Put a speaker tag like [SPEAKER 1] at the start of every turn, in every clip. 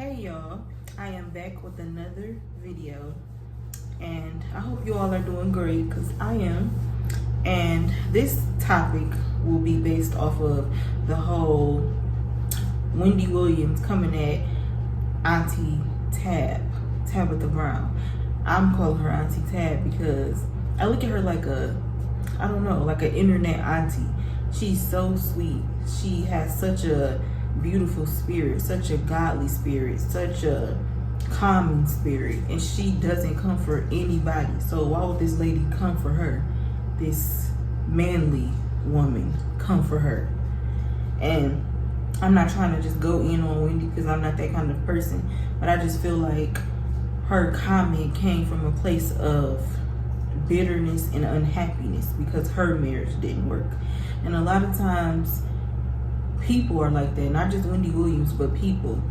[SPEAKER 1] Hey y'all, I am back with another video and I hope you all are doing great because I am. And this topic will be based off of the whole Wendy Williams coming at Auntie Tabitha Brown. I'm calling her Auntie Tab because I look at her like like an internet auntie. She's so sweet. She has such a beautiful spirit, such a godly spirit, such a calming spirit, and she doesn't come for anybody. So why would this lady come for her? This manly woman come for her. And I'm not trying to just go in on Wendy because I'm not that kind of person, but I just feel like her comment came from a place of bitterness and unhappiness because her marriage didn't work. And a lot of times people are like that, not just Wendy Williams, but people.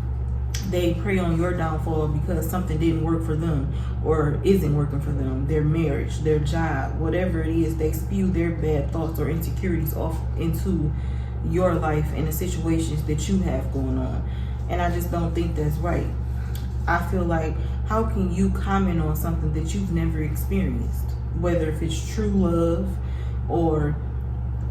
[SPEAKER 1] They prey on your downfall because something didn't work for them or isn't working for them. Their marriage, their job, whatever it is, they spew their bad thoughts or insecurities off into your life and the situations that you have going on. And I just don't think that's right. I feel like, how can you comment on something that you've never experienced? Whether if it's true love or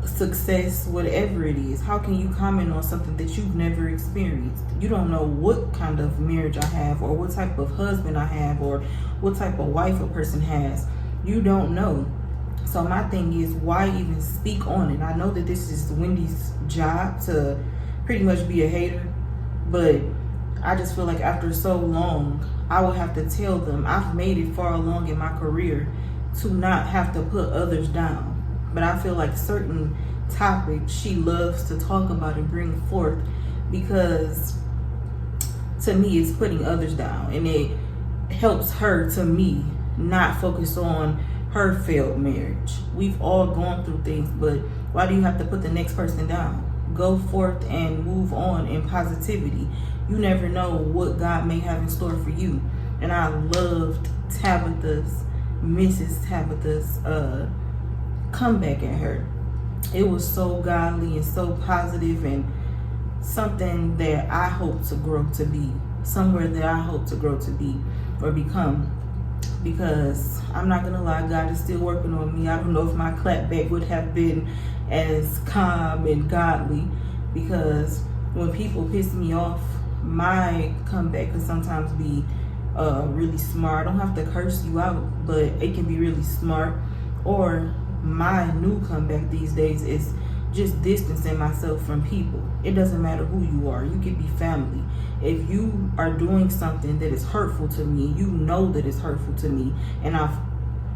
[SPEAKER 1] success, whatever it is, how can you comment on something that you've never experienced? You don't know what kind of marriage I have, or what type of husband I have, or what type of wife a person has. You don't know. So my thing is, why even speak on it? I know that this is Wendy's job to pretty much be a hater, but I just feel like after so long, I will have to tell them I've made it far along in my career to not have to put others down. But I feel like certain topics she loves to talk about and bring forth because to me it's putting others down, and it helps her, to me, not focus on her failed marriage. We've all gone through things, but why do you have to put the next person down? Go forth and move on in positivity. You never know what God may have in store for you. And I loved Mrs. Tabitha's comeback at her. It was so godly and so positive, and something that I hope to grow to be, somewhere that I hope to grow to be or become. Because I'm not gonna lie, God is still working on me. I don't know if my clapback would have been as calm and godly, because when people piss me off, my comeback can sometimes be really smart. I don't have to curse you out, but it can be really smart. Or my new comeback these days is just distancing myself from people. It doesn't matter who you are. You could be family. If you are doing something that is hurtful to me, you know that it's hurtful to me, and I've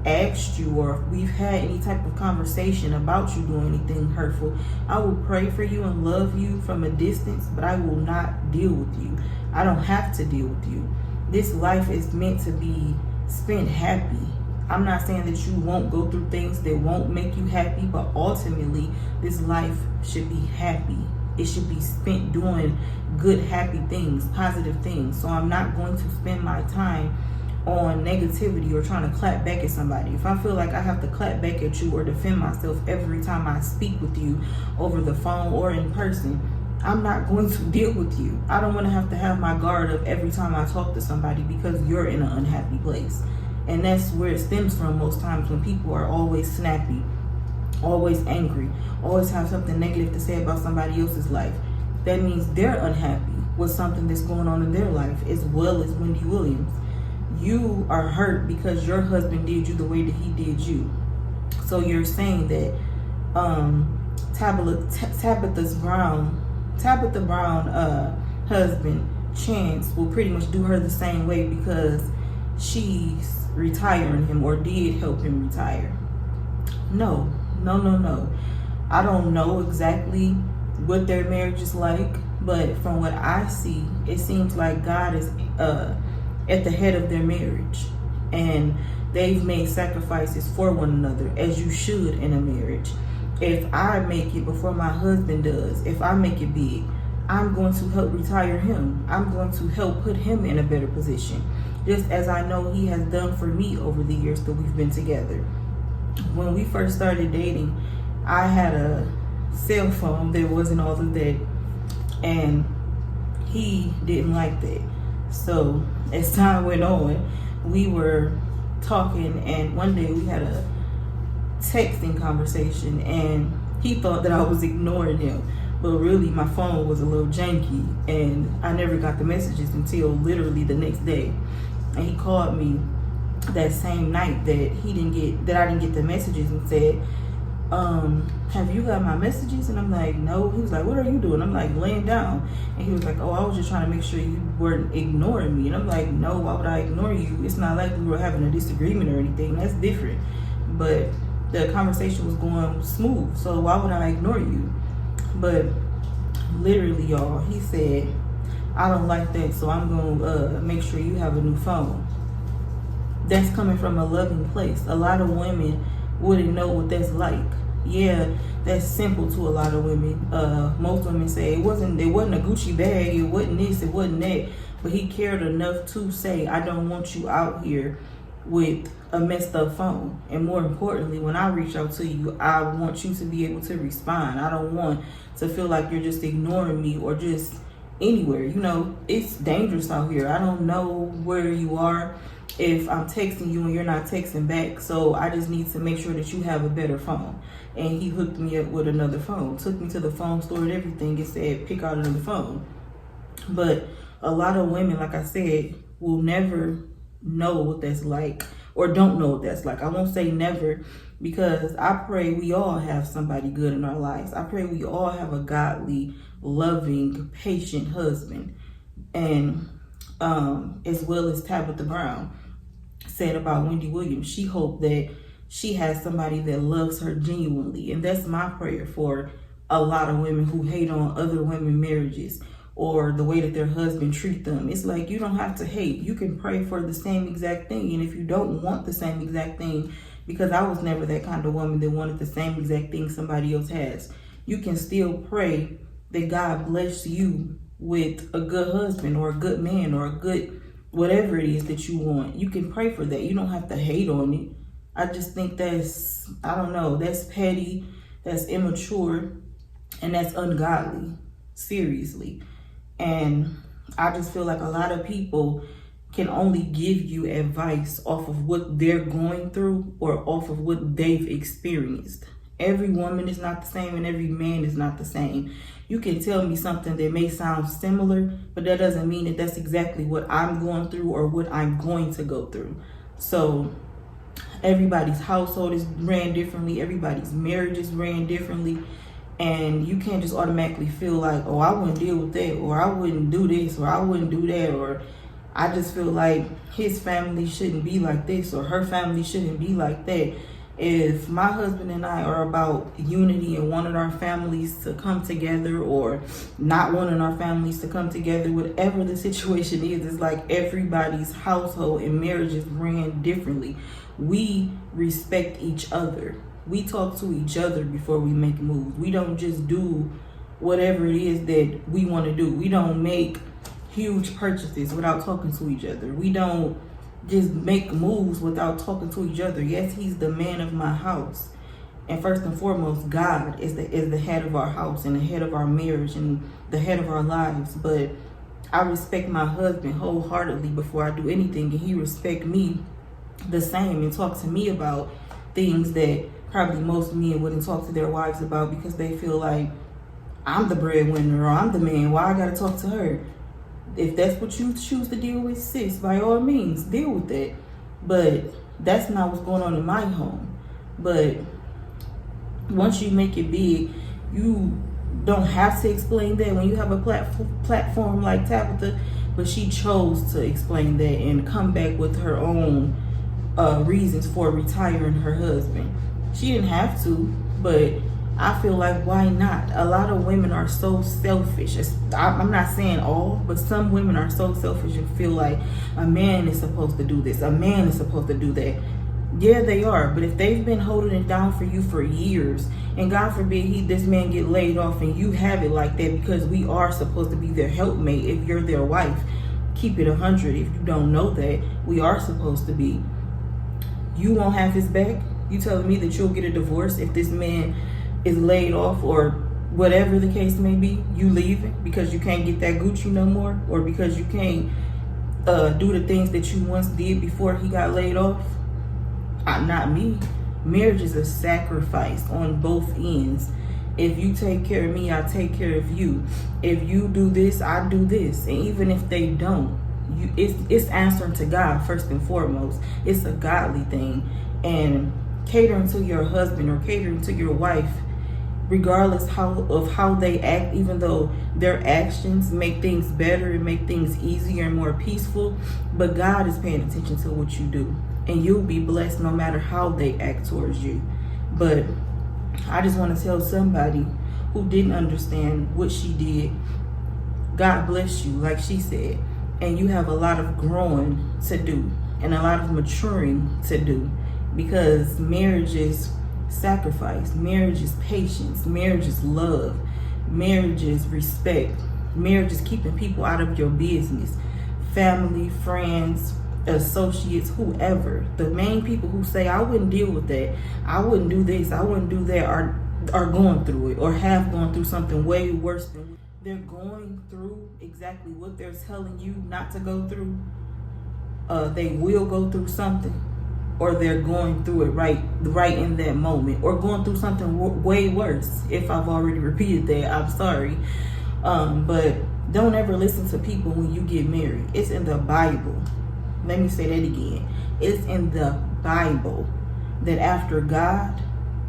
[SPEAKER 1] asked you, or if we've had any type of conversation about you doing anything hurtful, I will pray for you and love you from a distance, but I will not deal with you. I don't have to deal with you. This life is meant to be spent happy. I'm not saying that you won't go through things that won't make you happy, but ultimately, this life should be happy. It should be spent doing good, happy things, positive things. So I'm not going to spend my time on negativity or trying to clap back at somebody. If I feel like I have to clap back at you or defend myself every time I speak with you over the phone or in person, I'm not going to deal with you. I don't want to have my guard up every time I talk to somebody because you're in an unhappy place. And that's where it stems from most times, when people are always snappy, always angry, always have something negative to say about somebody else's life. That means they're unhappy with something that's going on in their life, as well as Wendy Williams. You are hurt because your husband did you the way that he did you. So you're saying that Tabitha Brown husband Chance will pretty much do her the same way because she's retiring him or did help him retire. No. I don't know exactly what their marriage is like, but from what I see, it seems like God is at the head of their marriage, and they've made sacrifices for one another, as you should in a marriage. If I make it before my husband does, if I make it big, I'm going to help retire him. I'm going to help put him in a better position, just as I know he has done for me over the years that we've been together. When we first started dating, I had a cell phone that wasn't all of that, and he didn't like that. So as time went on, we were talking, and one day we had a texting conversation, and he thought that I was ignoring him, but really my phone was a little janky, and I never got the messages until literally the next day. And he called me that same night that I didn't get the messages, and said, have you got my messages? And I'm like, no. He was like, what are you doing? I'm like, laying down. And he was like, oh, I was just trying to make sure you weren't ignoring me. And I'm like, no, why would I ignore you? It's not like we were having a disagreement or anything. That's different. But the conversation was going smooth, so why would I ignore you? But literally, y'all, he said, I don't like that, so I'm gonna make sure you have a new phone. That's coming from a loving place. A lot of women wouldn't know what that's like. Yeah, that's simple to a lot of women. Most women say it wasn't a Gucci bag, it wasn't this, it wasn't that. But he cared enough to say, I don't want you out here with a messed up phone. And more importantly, when I reach out to you, I want you to be able to respond. I don't want to feel like you're just ignoring me or just anywhere. You know, it's dangerous out here. I don't know where you are if I'm texting you and you're not texting back. So I just need to make sure that you have a better phone. And he hooked me up with another phone, took me to the phone store and everything, and said, pick out another phone. But a lot of women, like I said, will never know what that's like, or don't know what that's like. I won't say never, because I pray we all have somebody good in our lives. I pray we all have a godly, loving, patient husband. And as well as Tabitha Brown said about Wendy Williams, she hoped that she has somebody that loves her genuinely. And that's my prayer for a lot of women who hate on other women's marriages or the way that their husband treat them. It's like, you don't have to hate. You can pray for the same exact thing. And if you don't want the same exact thing, because I was never that kind of woman that wanted the same exact thing somebody else has, you can still pray that God bless you with a good husband or a good man or a good whatever it is that you want. You can pray for that. You don't have to hate on it. I just think that's, I don't know, that's petty, that's immature, and that's ungodly, seriously. And I just feel like a lot of people can only give you advice off of what they're going through or off of what they've experienced. Every woman is not the same and every man is not the same. You can tell me something that may sound similar, but that doesn't mean that that's exactly what I'm going through or what I'm going to go through. So everybody's household is ran differently. Everybody's marriage is ran differently. And you can't just automatically feel like, oh, I wouldn't deal with that, or I wouldn't do this, or I wouldn't do that, or I just feel like his family shouldn't be like this, or her family shouldn't be like that. If my husband and I are about unity and wanting our families to come together, or not wanting our families to come together, whatever the situation is, it's like everybody's household and marriages ran differently. We respect each other. We talk to each other before we make moves. We don't just do whatever it is that we want to do. We don't make huge purchases without talking to each other. We don't just make moves without talking to each other. Yes, he's the man of my house. And first and foremost, God is the head of our house and the head of our marriage and the head of our lives. But I respect my husband wholeheartedly before I do anything, and he respects me the same and talk to me about things that probably most men wouldn't talk to their wives about, because they feel like, I'm the breadwinner or I'm the man, why I gotta talk to her? If that's what you choose to deal with, sis, by all means, deal with that. But that's not what's going on in my home. But once you make it big, you don't have to explain that. When you have a platform like Tabitha, but she chose to explain that and come back with her own reasons for retiring her husband. She didn't have to, but I feel like, why not? A lot of women are so selfish. I'm not saying all, but some women are so selfish and feel like a man is supposed to do this, a man is supposed to do that. Yeah, they are, but if they've been holding it down for you for years, and God forbid this man get laid off and you have it like that, because we are supposed to be their helpmate if you're their wife. Keep it 100. If you don't know that, we are supposed to be. You won't have his back? You telling me that you'll get a divorce if this man is laid off, or whatever the case may be? You leaving because you can't get that Gucci no more, or because you can't do the things that you once did before he got laid off? Not me. Marriage is a sacrifice on both ends. If you take care of me, I take care of you. If you do this, I do this. And even if they don't, it's answering to God first and foremost. It's a godly thing. And catering to your husband or catering to your wife, regardless of how they act, even though their actions make things better and make things easier and more peaceful, but God is paying attention to what you do, and you'll be blessed no matter how they act towards you. But I just want to tell somebody who didn't understand what she did, God bless you, like she said, and you have a lot of growing to do and a lot of maturing to do, because marriage is sacrifice, marriage is patience, marriage is love, marriage is respect, marriage is keeping people out of your business, family, friends, associates, whoever. The main people who say, I wouldn't deal with that, I wouldn't do this, I wouldn't do that, are going through it or have gone through something way worse than they're going through. Exactly what they're telling you not to go through. They will go through something, or they're going through it right in that moment, or going through something way worse. If I've already repeated that, I'm sorry. But don't ever listen to people when you get married. It's in the Bible. Let me say that again. It's in the Bible that after God,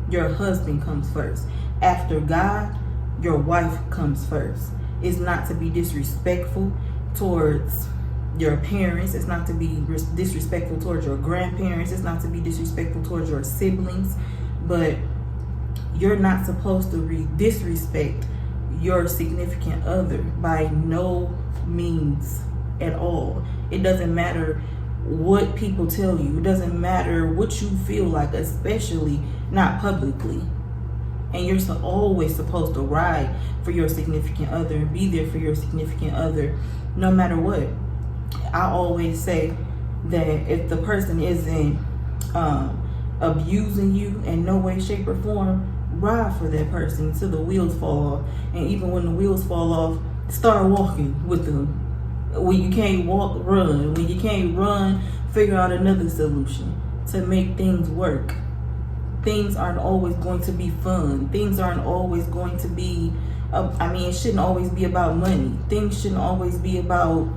[SPEAKER 1] your husband comes first. After God, your wife comes first. It's not to be disrespectful towards your parents. It's not to be disrespectful towards your grandparents. It's not to be disrespectful towards your siblings. But you're not supposed to disrespect your significant other by no means at all. It doesn't matter what people tell you. It doesn't matter what you feel like, especially not publicly. And you're always supposed to ride for your significant other and be there for your significant other no matter what. I always say that if the person isn't abusing you in no way, shape, or form, ride for that person until the wheels fall off. And even when the wheels fall off, start walking with them. When you can't walk, run. When you can't run, figure out another solution to make things work. Things aren't always going to be fun. Things aren't always going to be, it shouldn't always be about money. Things shouldn't always be about,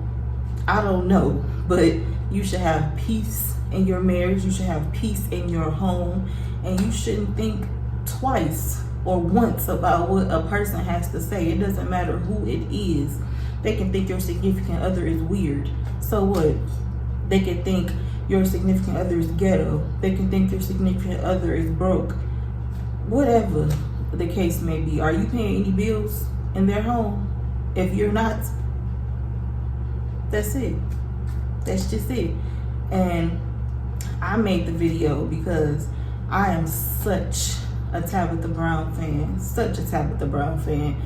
[SPEAKER 1] I don't know, but you should have peace in your marriage. You should have peace in your home. And you shouldn't think twice or once about what a person has to say. It doesn't matter who it is. They can think your significant other is weird. So what? They can think your significant other is ghetto. They can think your significant other is broke. Whatever the case may be. Are you paying any bills in their home? If you're not, that's it. That's just it. And I made the video because I am such a Tabitha Brown fan. Such a Tabitha Brown fan.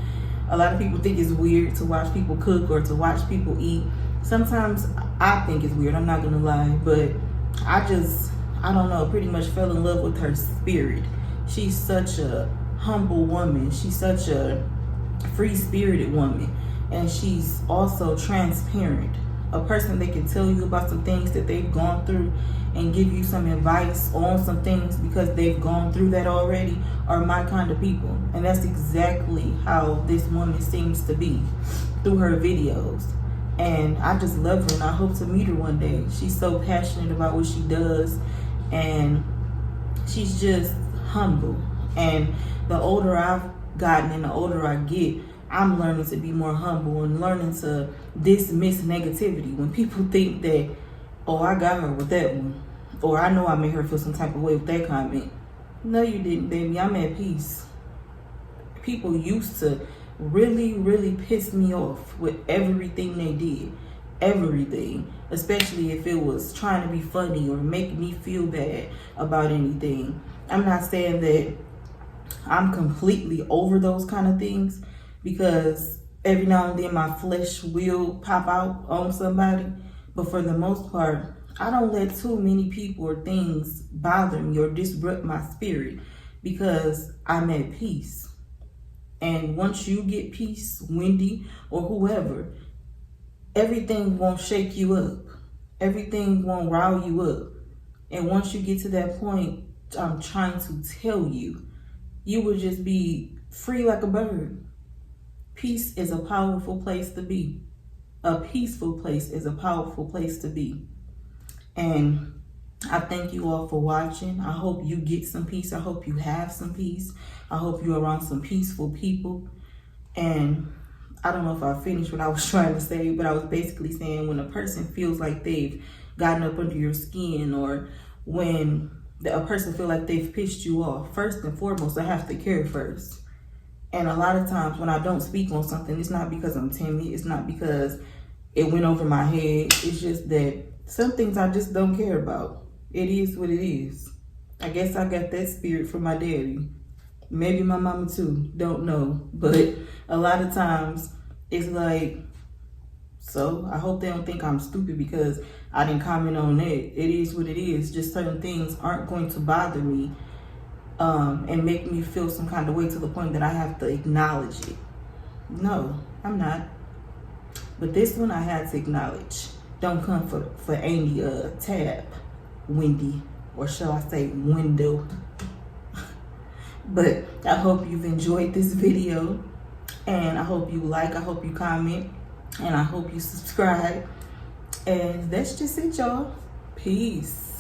[SPEAKER 1] A lot of people think it's weird to watch people cook or to watch people eat. Sometimes I think it's weird, I'm not gonna lie, but I don't know, pretty much fell in love with her spirit. She's such a humble woman. She's such a free-spirited woman. And she's also transparent. A person that can tell you about some things that they've gone through and give you some advice on some things because they've gone through that already are my kind of people. And that's exactly how this woman seems to be through her videos. And I just love her, and I hope to meet her one day. She's so passionate about what she does, and she's just humble. And the older I've gotten and the older I get, I'm learning to be more humble and learning to dismiss negativity. When people think that, oh, I got her with that one, or I know I made her feel some type of way with that comment. No, you didn't, baby. I'm at peace. People used to really piss me off with everything they did. Everything. Especially if it was trying to be funny or make me feel bad about anything. I'm not saying that I'm completely over those kind of things, because every now and then my flesh will pop out on somebody. But for the most part, I don't let too many people or things bother me or disrupt my spirit, because I'm at peace. And once you get peace, Wendy or whoever, everything won't shake you up. everything won't rile you up. And once you get to that point, I'm trying to tell you, you will just be free like a bird. Peace is a powerful place to be. A peaceful place is a powerful place to be. And I thank you all for watching. I hope you get some peace. I hope you have some peace. I hope you're around some peaceful people. And I don't know if I finished what I was trying to say, but I was basically saying when a person feels like they've gotten up under your skin, or when a person feels like they've pissed you off, first and foremost, I have to care first. And a lot of times when I don't speak on something, it's not because I'm timid. It's not because it went over my head. It's just that some things I just don't care about. It is what it is. I guess I got that spirit from my daddy. Maybe my mama too. Don't know. But a lot of times it's like, so I hope they don't think I'm stupid because I didn't comment on that. It is what it is. Just certain things aren't going to bother me and make me feel some kind of way to the point that I have to acknowledge it. No, I'm not. But this one I had to acknowledge. Don't come for Amy Tab, Wendy, or shall I say window. But I hope you've enjoyed this video, and I hope you like, I hope you comment, and I hope you subscribe. And that's just it, y'all. Peace.